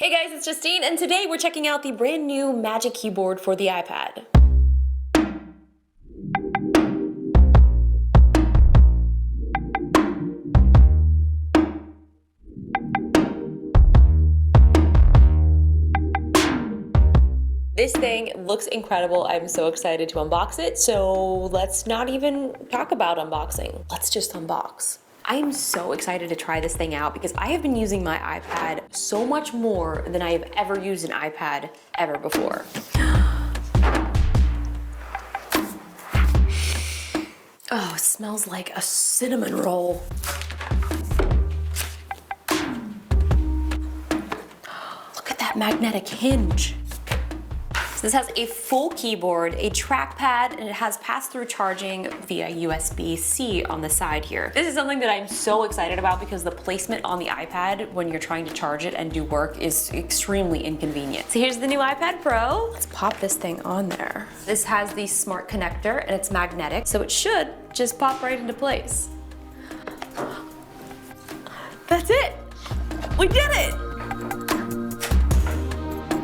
Hey guys, it's Justine, and today we're checking out the brand new Magic Keyboard for the iPad. This thing looks incredible. I'm so excited to unbox it, so let's not even talk about unboxing. Let's just unbox. I am so excited to try this thing out because I have been using my iPad so much more than I have ever used an iPad ever before. Oh, it smells like a cinnamon roll. Look at that magnetic hinge. So this has a full keyboard, a trackpad, and it has pass-through charging via USB-C on the side here. This is something that I'm so excited about because the placement on the iPad when you're trying to charge it and do work is extremely inconvenient. So here's the new iPad Pro. Let's pop this thing on there. This has the smart connector and it's magnetic, so it should just pop right into place. That's it. We did it.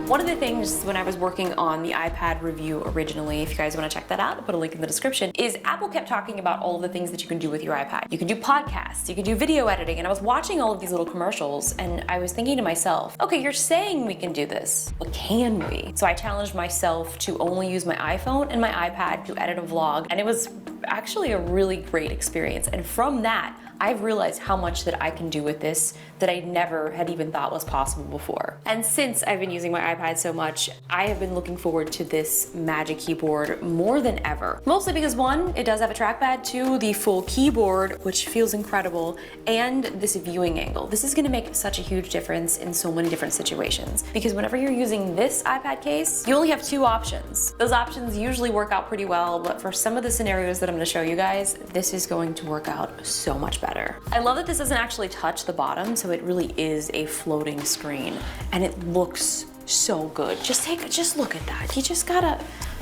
One of the things when I was working on the iPad review originally, if you guys want to check that out, I'll put a link in the description, is Apple kept talking about all of the things that you can do with your iPad. You can do podcasts, you can do video editing, and I was watching all of these little commercials and I was thinking to myself, okay, you're saying we can do this, but can we? So I challenged myself to only use my iPhone and my iPad to edit a vlog, and it was actually a really great experience. And from that, I've realized how much that I can do with this that I never had even thought was possible before. And since I've been using my iPad so much, I have been looking forward to this Magic Keyboard more than ever. Mostly because one, it does have a trackpad, two, the full keyboard, which feels incredible, and this viewing angle. This is gonna make such a huge difference in so many different situations. Because whenever you're using this iPad case, you only have two options. Those options usually work out pretty well, but for some of the scenarios that I'm gonna show you guys, this is going to work out so much better. I love that this doesn't actually touch the bottom, so it really is a floating screen, and it looks so good. Just look at that. You just gotta,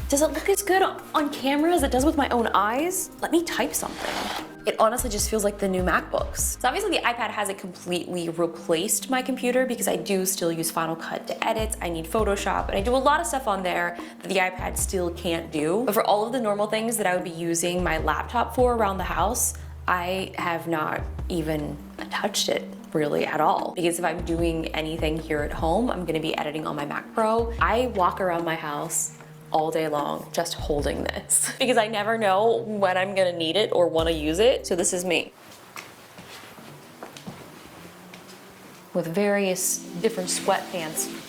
does it look as good on camera as it does with my own eyes? Let me type something. It honestly just feels like the new MacBooks. So obviously the iPad hasn't completely replaced my computer because I do still use Final Cut to edit, I need Photoshop, and I do a lot of stuff on there that the iPad still can't do. But for all of the normal things that I would be using my laptop for around the house, I have not even touched it really at all. Because if I'm doing anything here at home, I'm gonna be editing on my Mac Pro. I walk around my house all day long just holding this because I never know when I'm gonna need it or wanna use it. So this is me. With various different sweatpants.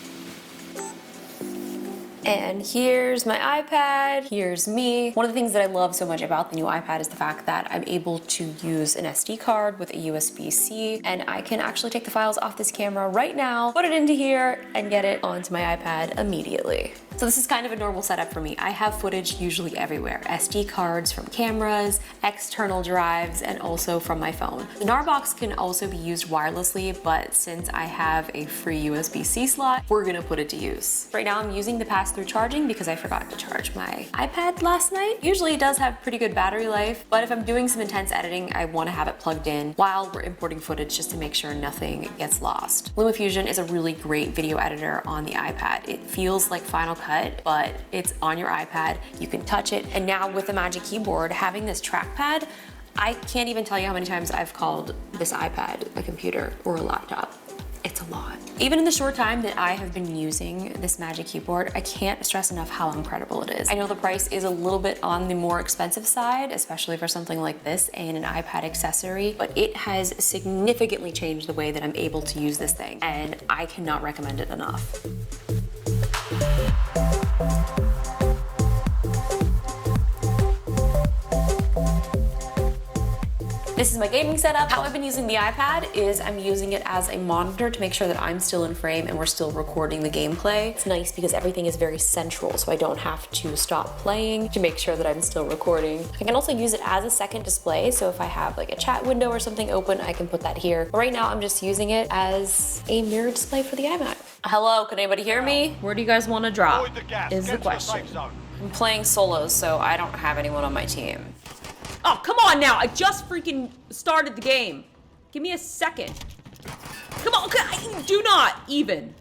And here's my iPad, here's me. One of the things that I love so much about the new iPad is the fact that I'm able to use an SD card with a USB-C, and I can actually take the files off this camera right now, put it into here, and get it onto my iPad immediately. So this is kind of a normal setup for me. I have footage usually everywhere. SD cards from cameras, external drives, and also from my phone. The NAR box can also be used wirelessly, but since I have a free USB-C slot, we're gonna put it to use. Right now I'm using the pass-through charging because I forgot to charge my iPad last night. Usually it does have pretty good battery life, but if I'm doing some intense editing, I wanna have it plugged in while we're importing footage just to make sure nothing gets lost. LumaFusion is a really great video editor on the iPad. It feels like Final Cut, but it's on your iPad, you can touch it, and now with the Magic Keyboard, having this trackpad, I can't even tell you how many times I've called this iPad a computer or a laptop. It's a lot. Even in the short time that I have been using this Magic Keyboard, I can't stress enough how incredible it is. I know the price is a little bit on the more expensive side, especially for something like this and an iPad accessory, but it has significantly changed the way that I'm able to use this thing, and I cannot recommend it enough. This is my gaming setup. How I've been using the iPad is I'm using it as a monitor to make sure that I'm still in frame and we're still recording the gameplay. It's nice because everything is very central, so I don't have to stop playing to make sure that I'm still recording. I can also use it as a second display, so if I have like a chat window or something open, I can put that here. But right now, I'm just using it as a mirror display for the iMac. Hello, can anybody hear me? Where do you guys want to drop? Is the question. I'm playing solos, so I don't have anyone on my team. Oh, come on now. I just freaking started the game. Give me a second. Come on. Do not even.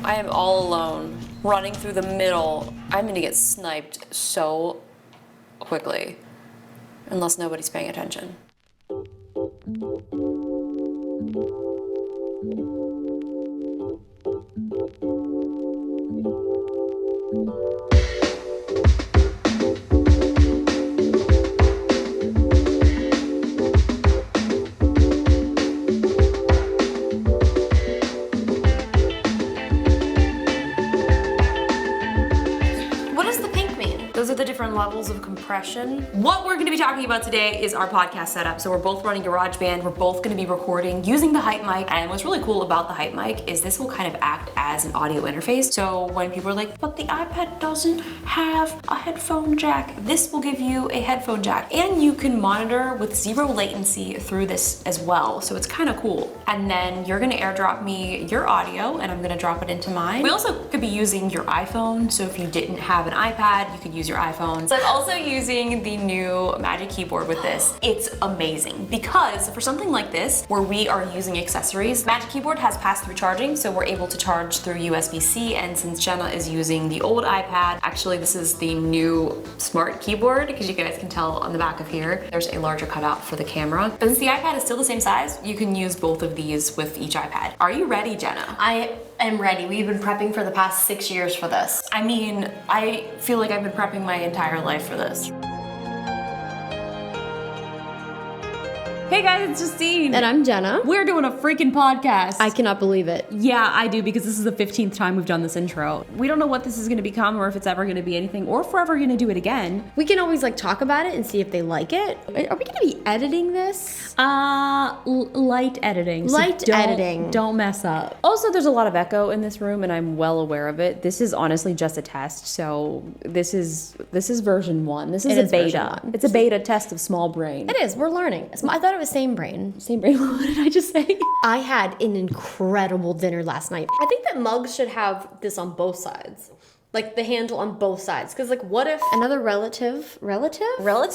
I am all alone, running through the middle. I'm gonna get sniped so quickly, unless nobody's paying attention. Those are the different levels of compression. What we're gonna be talking about today is our podcast setup. So we're both running GarageBand, we're both gonna be recording using the Hype mic, and what's really cool about the Hype mic is this will kind of act as an audio interface. So when people are like, but the iPad doesn't have a headphone jack, this will give you a headphone jack. And you can monitor with 0 latency through this as well, so it's kind of cool. And then you're gonna airdrop me your audio, and I'm gonna drop it into mine. We also could be using your iPhone, so if you didn't have an iPad, you could use your iPhone. So I'm also using the new Magic Keyboard with this. It's amazing because for something like this, where we are using accessories, Magic Keyboard has pass-through charging, so we're able to charge through USB-C, and since Jenna is using the old iPad, actually this is the new smart keyboard, because you guys can tell on the back of here, there's a larger cutout for the camera. But since the iPad is still the same size, you can use both of these with each iPad. Are you ready, Jenna? I am ready. We've been prepping for the past 6 years for this. I mean, I feel like I've been prepping my entire life for this. Hey guys, it's Justine. And I'm Jenna. We're doing a freaking podcast. I cannot believe it. Yeah, I do, because this is the 15th time we've done this intro. We don't know what this is gonna become, or if it's ever gonna be anything, or if we're ever gonna do it again. We can always like talk about it and see if they like it. Are we gonna be editing this? Light editing. Editing. Don't mess up. Also, there's a lot of echo in this room, and I'm well aware of it. This is honestly just a test, so this is version 1. This is a beta. It's a beta test of small brain. It is, we're learning. I thought it was same brain. Same brain. What did I just say? I had an incredible dinner last night. I think that mugs should have this on both sides. Like the handle on both sides. Because like what if another relative? Relatable?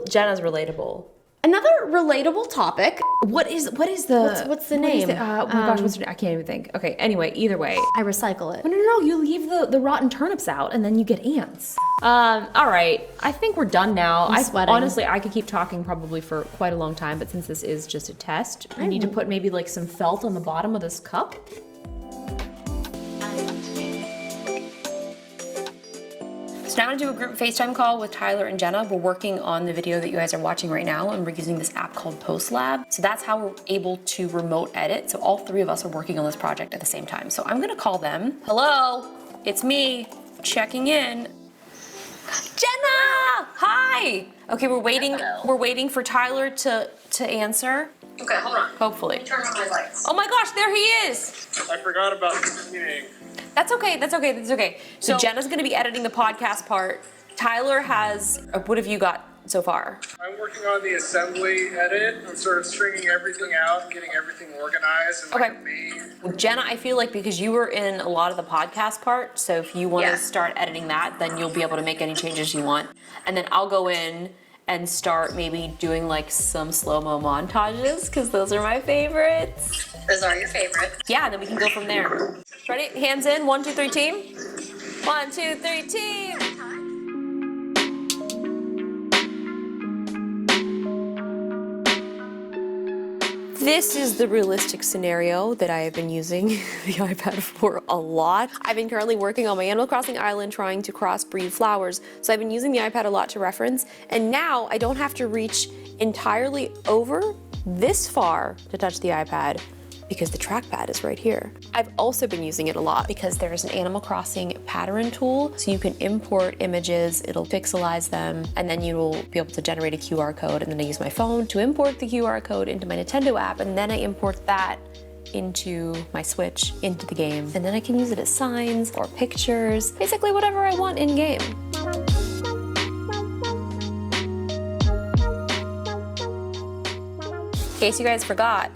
Jenna's relatable. Another relatable topic. What's the name? Oh my gosh, what's her name? I can't even think. Okay, anyway, either way. I recycle it. No, you leave the rotten turnips out and then you get ants. All right, I think we're done now. I'm sweating. Honestly, I could keep talking probably for quite a long time, but since this is just a test, I need to put maybe like some felt on the bottom of this cup. So now I'm gonna do a group FaceTime call with Tyler and Jenna. We're working on the video that you guys are watching right now, and we're using this app called PostLab. So that's how we're able to remote edit. So all 3 of us are working on this project at the same time. So I'm gonna call them. Hello, it's me, checking in. Jenna, hi. Okay, we're waiting. Hello. We're waiting for Tyler to answer. Okay, hold on. Hopefully. Turn on my lights. Oh my gosh, there he is. I forgot about the meeting. That's okay. So Jenna's gonna be editing the podcast part. Tyler has, what have you got so far? I'm working on the assembly edit. I'm sort of stringing everything out, getting everything organized and like a main. Jenna, I feel like because you were in a lot of the podcast part, so if you want to start editing that, then you'll be able to make any changes you want. And then I'll go in and start maybe doing like some slow-mo montages, because those are my favorites. Those are your favorites. Yeah, then we can go from there. Ready? Hands in. 1, 2, 3, team. 1, 2, 3, team. This is the realistic scenario that I have been using the iPad for a lot. I've been currently working on my Animal Crossing island trying to crossbreed flowers, so I've been using the iPad a lot to reference, and now I don't have to reach entirely over this far to touch the iPad, because the trackpad is right here. I've also been using it a lot because there's an Animal Crossing pattern tool, so you can import images, it'll pixelize them, and then you'll be able to generate a QR code, and then I use my phone to import the QR code into my Nintendo app, and then I import that into my Switch, into the game, and then I can use it as signs or pictures, basically whatever I want in game. In case you guys forgot,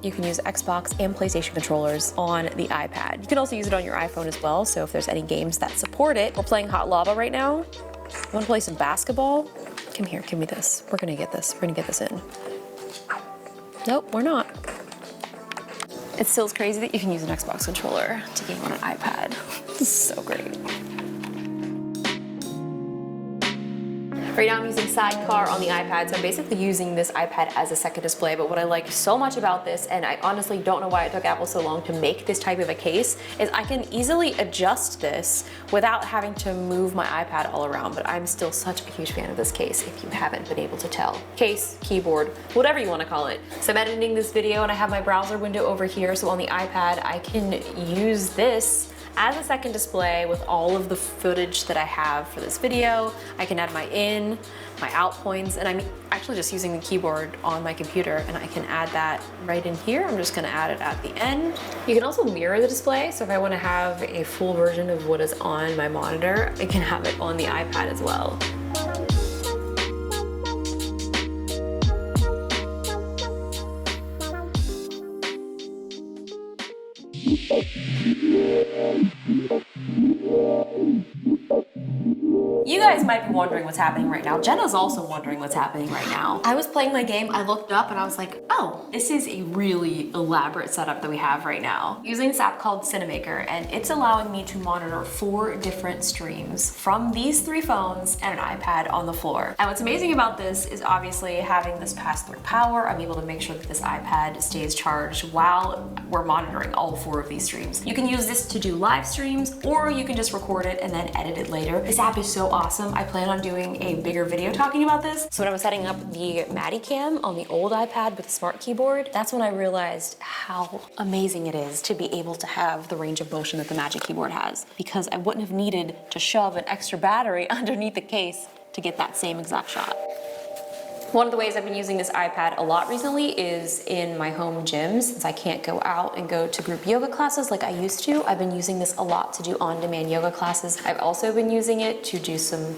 you can use Xbox and PlayStation controllers on the iPad. You can also use it on your iPhone as well, so if there's any games that support it. We're playing Hot Lava right now. Wanna play some basketball? Come here, give me this. We're gonna get this in. Nope, we're not. It still is crazy that you can use an Xbox controller to game on an iPad. This is so great. Right now I'm using Sidecar on the iPad, so I'm basically using this iPad as a second display, but what I like so much about this, and I honestly don't know why it took Apple so long to make this type of a case, is I can easily adjust this without having to move my iPad all around, but I'm still such a huge fan of this case, if you haven't been able to tell. Case, keyboard, whatever you want to call it. So I'm editing this video and I have my browser window over here, so on the iPad I can use this as a second display with all of the footage that I have for this video. I can add my in, my out points, and I'm actually just using the keyboard on my computer, and I can add that right in here. I'm just gonna add it at the end. You can also mirror the display, so if I wanna have a full version of what is on my monitor, I can have it on the iPad as well. You guys might be wondering what's happening right now. Jenna's also wondering what's happening right now. I was playing my game, I looked up and I was like, oh, this is a really elaborate setup that we have right now. Using this app called Cinemaker, and it's allowing me to monitor 4 different streams from these 3 phones and an iPad on the floor. And what's amazing about this is obviously having this pass through power. I'm able to make sure that this iPad stays charged while we're monitoring all 4 of these streams. You can use this to do live streams, or you can just record it and then edit it later. This app is so awesome. I plan on doing a bigger video talking about this. So when I was setting up the Matty Cam on the old iPad with a smart keyboard, that's when I realized how amazing it is to be able to have the range of motion that the Magic Keyboard has, because I wouldn't have needed to shove an extra battery underneath the case to get that same exact shot. One of the ways I've been using this iPad a lot recently is in my home gym. Since I can't go out and go to group yoga classes like I used to, I've been using this a lot to do on-demand yoga classes. I've also been using it to do some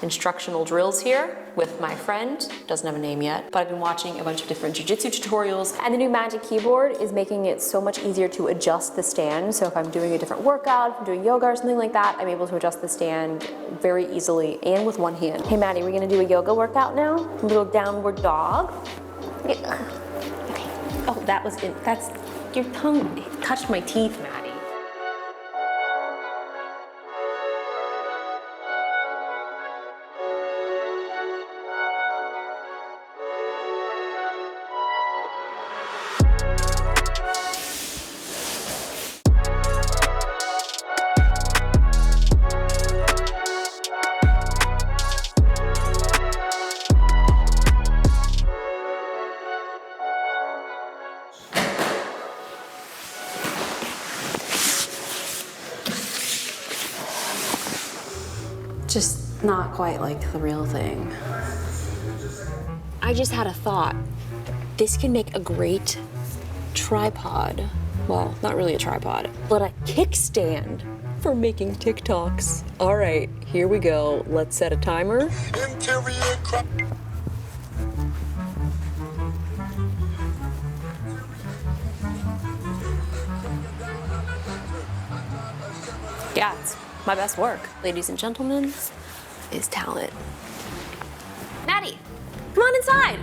instructional drills here with my friend. Doesn't have a name yet, but I've been watching a bunch of different jiu-jitsu tutorials, and the new Magic Keyboard is making it so much easier to adjust the stand. So if I'm doing a different workout, if I'm doing yoga or something like that, I'm able to adjust the stand very easily and with one hand. Hey Maddie, we're gonna do a yoga workout now? A little downward dog. Okay. Oh, that was it. That's, your tongue touched my teeth, Maddie. Just not quite like the real thing. I just had a thought. This can make a great tripod. Well, not really a tripod, but a kickstand for making TikToks. All right, here we go. Let's set a timer. Yeah, it's my best work. Ladies and gentlemen, is talent. Maddie, come on inside.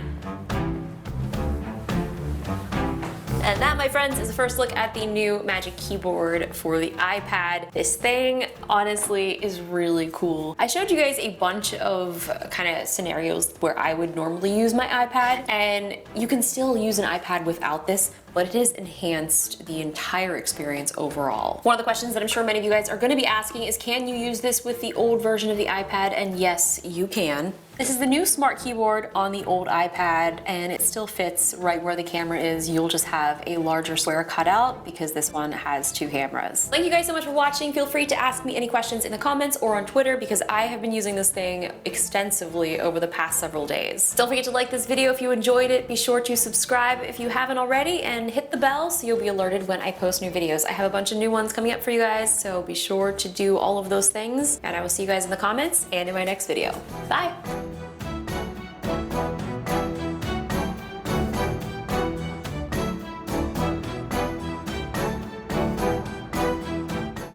And that, my friends, is the first look at the new Magic Keyboard for the iPad. This thing, honestly, is really cool. I showed you guys a bunch of kind of scenarios where I would normally use my iPad, and you can still use an iPad without this, but it has enhanced the entire experience overall. One of the questions that I'm sure many of you guys are gonna be asking is, can you use this with the old version of the iPad? And yes, you can. This is the new smart keyboard on the old iPad, and it still fits right where the camera is. You'll just have a larger square cutout because this one has 2 cameras. Thank you guys so much for watching. Feel free to ask me any questions in the comments or on Twitter, because I have been using this thing extensively over the past several days. Don't forget to like this video if you enjoyed it. Be sure to subscribe if you haven't already, and hit the bell so you'll be alerted when I post new videos. I have a bunch of new ones coming up for you guys, so be sure to do all of those things, and I will see you guys in the comments and in my next video. Bye!